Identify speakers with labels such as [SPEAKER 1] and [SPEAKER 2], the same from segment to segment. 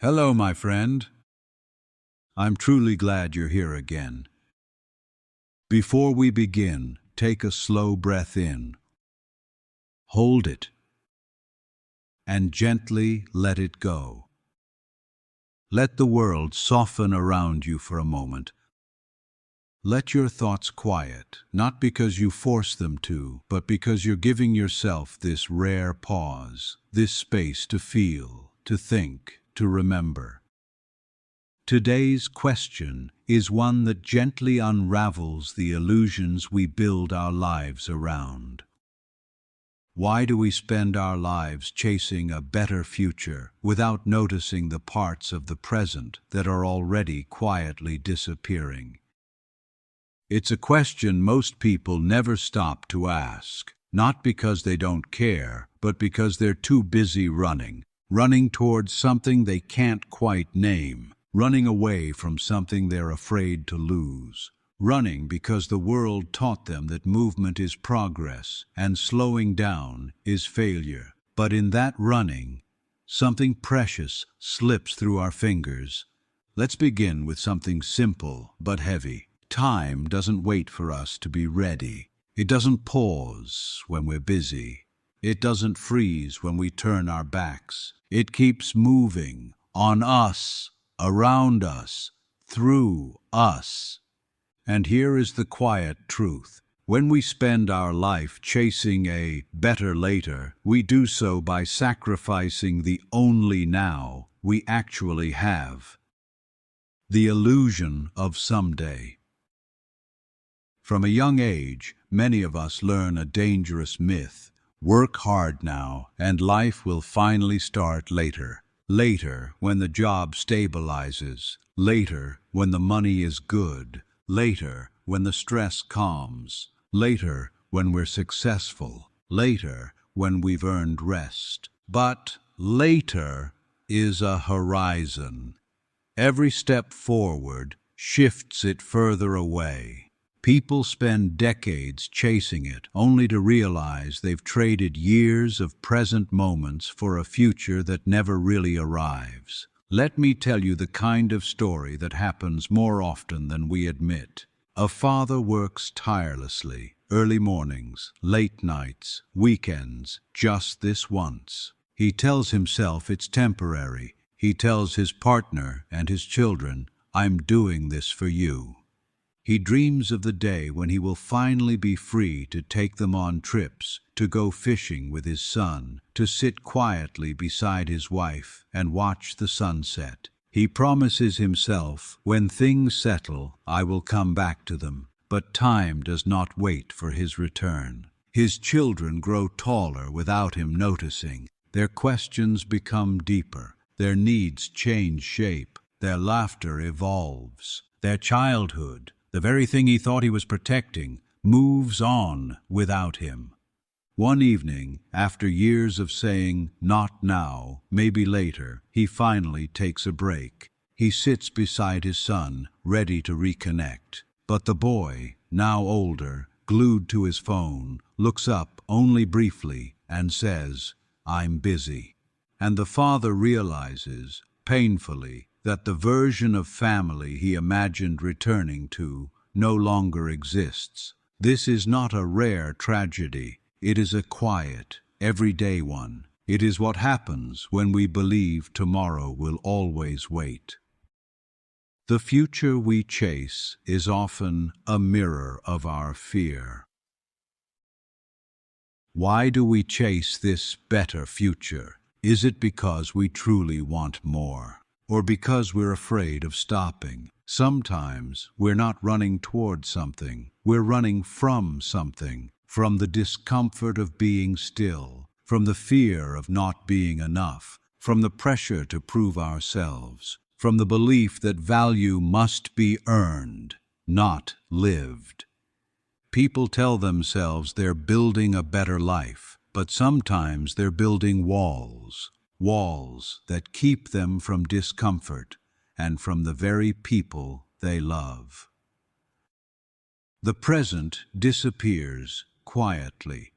[SPEAKER 1] Hello, my friend. I'm truly glad you're here again. Before we begin, take a slow breath in. Hold it. And gently let it go. Let the world soften around you for a moment. Let your thoughts quiet, not because you force them to, but because you're giving yourself this rare pause, this space to feel, to think, to remember. Today's question is one that gently unravels the illusions we build our lives around. Why do we spend our lives chasing a better future without noticing the parts of the present that are already quietly disappearing? It's a question most people never stop to ask, not because they don't care, but because they're too busy running towards something they can't quite name, running away from something they're afraid to lose, running because the world taught them that movement is progress and slowing down is failure. But in that running, something precious slips through our fingers. Let's begin with something simple but heavy. Time doesn't wait for us to be ready. It doesn't pause when we're busy. It doesn't freeze when we turn our backs. It keeps moving on us, around us, through us. And here is the quiet truth. When we spend our life chasing a better later, we do so by sacrificing the only now we actually have. The illusion of someday. From a young age, many of us learn a dangerous myth. Work hard now, and life will finally start later. Later, when the job stabilizes. Later, when the money is good. Later, when the stress calms. Later, when we're successful. Later, when we've earned rest. But later is a horizon. Every step forward shifts it further away. People spend decades chasing it, only to realize they've traded years of present moments for a future that never really arrives. Let me tell you the kind of story that happens more often than we admit. A father works tirelessly, early mornings, late nights, weekends, just this once. He tells himself it's temporary. He tells his partner and his children, "I'm doing this for you." He dreams of the day when he will finally be free to take them on trips, to go fishing with his son, to sit quietly beside his wife and watch the sunset. He promises himself, "When things settle, I will come back to them." But time does not wait for his return. His children grow taller without him noticing. Their questions become deeper. Their needs change shape. Their laughter evolves. Their childhood, the very thing he thought he was protecting, moves on without him. One evening, after years of saying, "Not now, maybe later," he finally takes a break. He sits beside his son, ready to reconnect. But the boy, now older, glued to his phone, looks up only briefly and says, "I'm busy." And the father realizes, painfully, that the version of family he imagined returning to no longer exists. This is not a rare tragedy. It is a quiet, everyday one. It is what happens when we believe tomorrow will always wait. The future we chase is often a mirror of our fear. Why do we chase this better future? Is it because we truly want more? Or because we're afraid of stopping? Sometimes we're not running towards something, we're running from something, from the discomfort of being still, from the fear of not being enough, from the pressure to prove ourselves, from the belief that value must be earned, not lived. People tell themselves they're building a better life, but sometimes they're building walls. Walls that keep them from discomfort and from the very people they love. The present disappears quietly.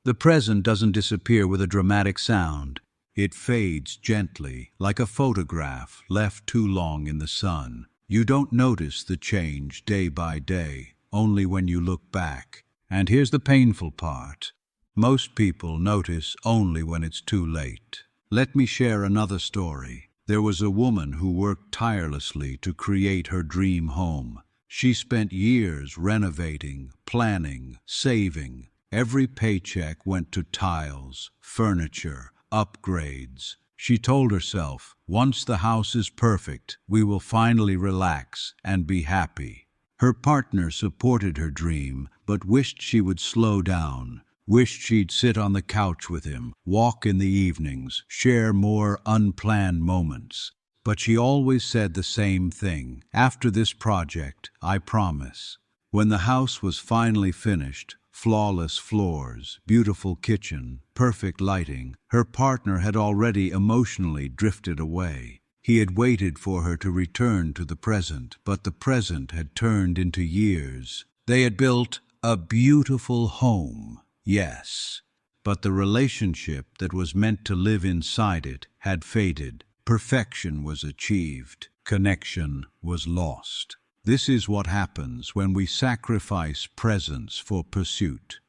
[SPEAKER 1] The present doesn't disappear with a dramatic sound. It fades gently, like a photograph left too long in the sun. You don't notice the change day by day, only when you look back. And here's the painful part. Most people notice only when it's too late. Let me share another story. There was a woman who worked tirelessly to create her dream home. She spent years renovating, planning, saving. Every paycheck went to tiles, furniture, upgrades. She told herself, once the house is perfect, we will finally relax and be happy. Her partner supported her dream, but wished she would slow down, wished she'd sit on the couch with him, walk in the evenings, share more unplanned moments. But she always said the same thing: after this project, I promise. When the house was finally finished, flawless floors, beautiful kitchen, perfect lighting, her partner had already emotionally drifted away. He had waited for her to return to the present, but the present had turned into years. They had built a beautiful home, yes, but the relationship that was meant to live inside it had faded. Perfection was achieved, connection was lost. This is what happens when we sacrifice presence for pursuit.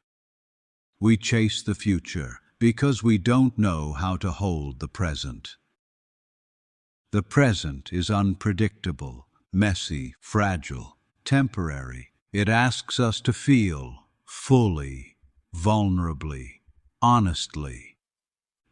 [SPEAKER 1] We chase the future because we don't know how to hold the present. The present is unpredictable, messy, fragile, temporary. It asks us to feel fully, vulnerably, honestly.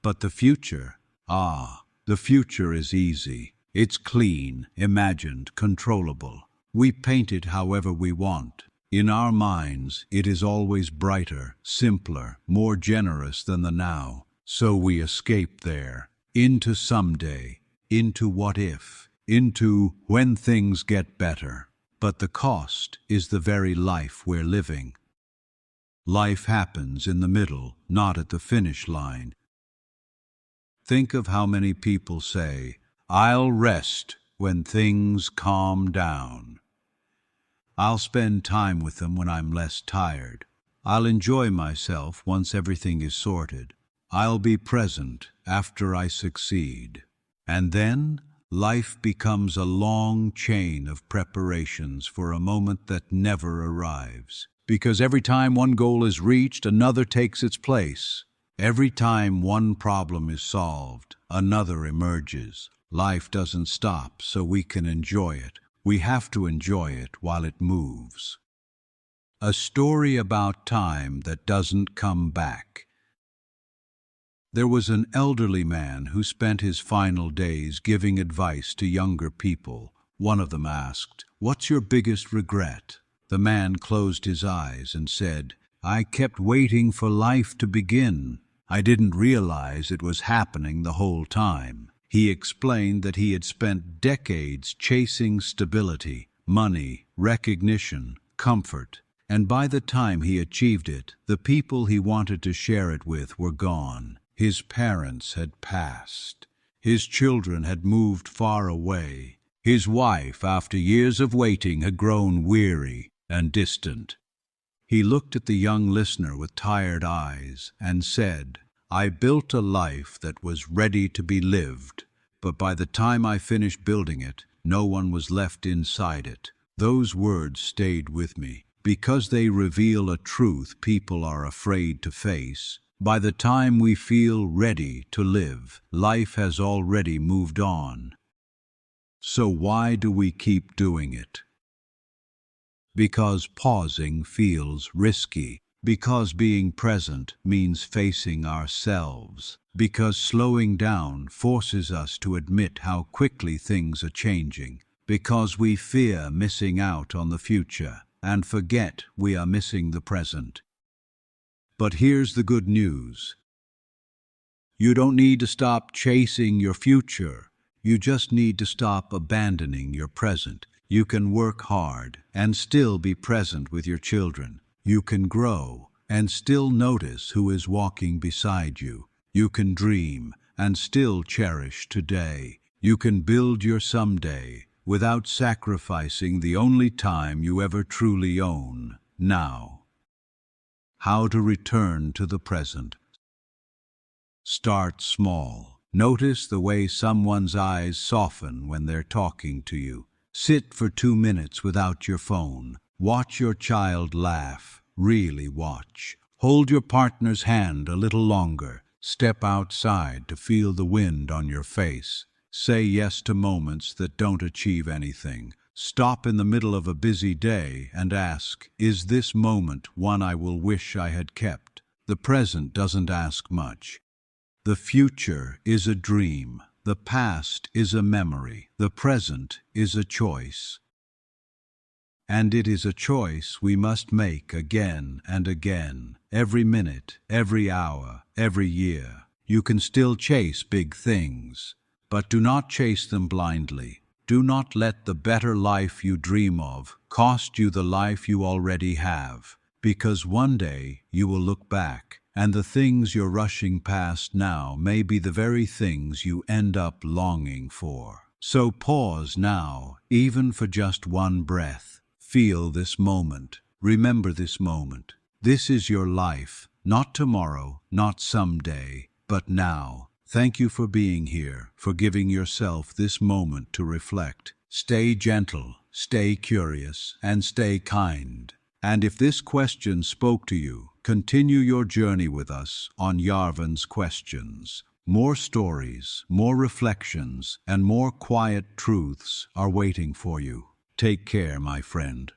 [SPEAKER 1] But the future, the future is easy. It's clean, imagined, controllable. We paint it however we want. In our minds, it is always brighter, simpler, more generous than the now. So we escape there, into someday, into what if, into when things get better. But the cost is the very life we're living. Life happens in the middle, not at the finish line. Think of how many people say, "I'll rest when things calm down. I'll spend time with them when I'm less tired. I'll enjoy myself once everything is sorted. I'll be present after I succeed." And then life becomes a long chain of preparations for a moment that never arrives. Because every time one goal is reached, another takes its place. Every time one problem is solved, another emerges. Life doesn't stop so we can enjoy it. We have to enjoy it while it moves. A story about time that doesn't come back. There was an elderly man who spent his final days giving advice to younger people. One of them asked, "What's your biggest regret?" The man closed his eyes and said, "I kept waiting for life to begin. I didn't realize it was happening the whole time." He explained that he had spent decades chasing stability, money, recognition, comfort, and by the time he achieved it, the people he wanted to share it with were gone. His parents had passed. His children had moved far away. His wife, after years of waiting, had grown weary and distant. He looked at the young listener with tired eyes and said, "I built a life that was ready to be lived, but by the time I finished building it, no one was left inside it." Those words stayed with me because they reveal a truth people are afraid to face. By the time we feel ready to live, life has already moved on. So why do we keep doing it? Because pausing feels risky. Because being present means facing ourselves. Because slowing down forces us to admit how quickly things are changing. Because we fear missing out on the future and forget we are missing the present. But here's the good news. You don't need to stop chasing your future. You just need to stop abandoning your present. You can work hard and still be present with your children. You can grow and still notice who is walking beside you. You can dream and still cherish today. You can build your someday without sacrificing the only time you ever truly own, now. How to return to the present. Start small. Notice the way someone's eyes soften when they're talking to you. Sit for 2 minutes without your phone. Watch your child laugh. Really watch. Hold your partner's hand a little longer. Step outside to feel the wind on your face. Say yes to moments that don't achieve anything. Stop in the middle of a busy day and ask, is this moment one I will wish I had kept? The present doesn't ask much. The future is a dream. The past is a memory. The present is a choice. And it is a choice we must make again and again, every minute, every hour, every year. You can still chase big things, but do not chase them blindly. Do not let the better life you dream of cost you the life you already have, because one day you will look back, and the things you're rushing past now may be the very things you end up longing for. So pause now, even for just one breath. Feel this moment. Remember this moment. This is your life, not tomorrow, not someday, but now. Thank you for being here, for giving yourself this moment to reflect. Stay gentle, stay curious, and stay kind. And if this question spoke to you, continue your journey with us on Yarven's Questions. More stories, more reflections, and more quiet truths are waiting for you. Take care, my friend.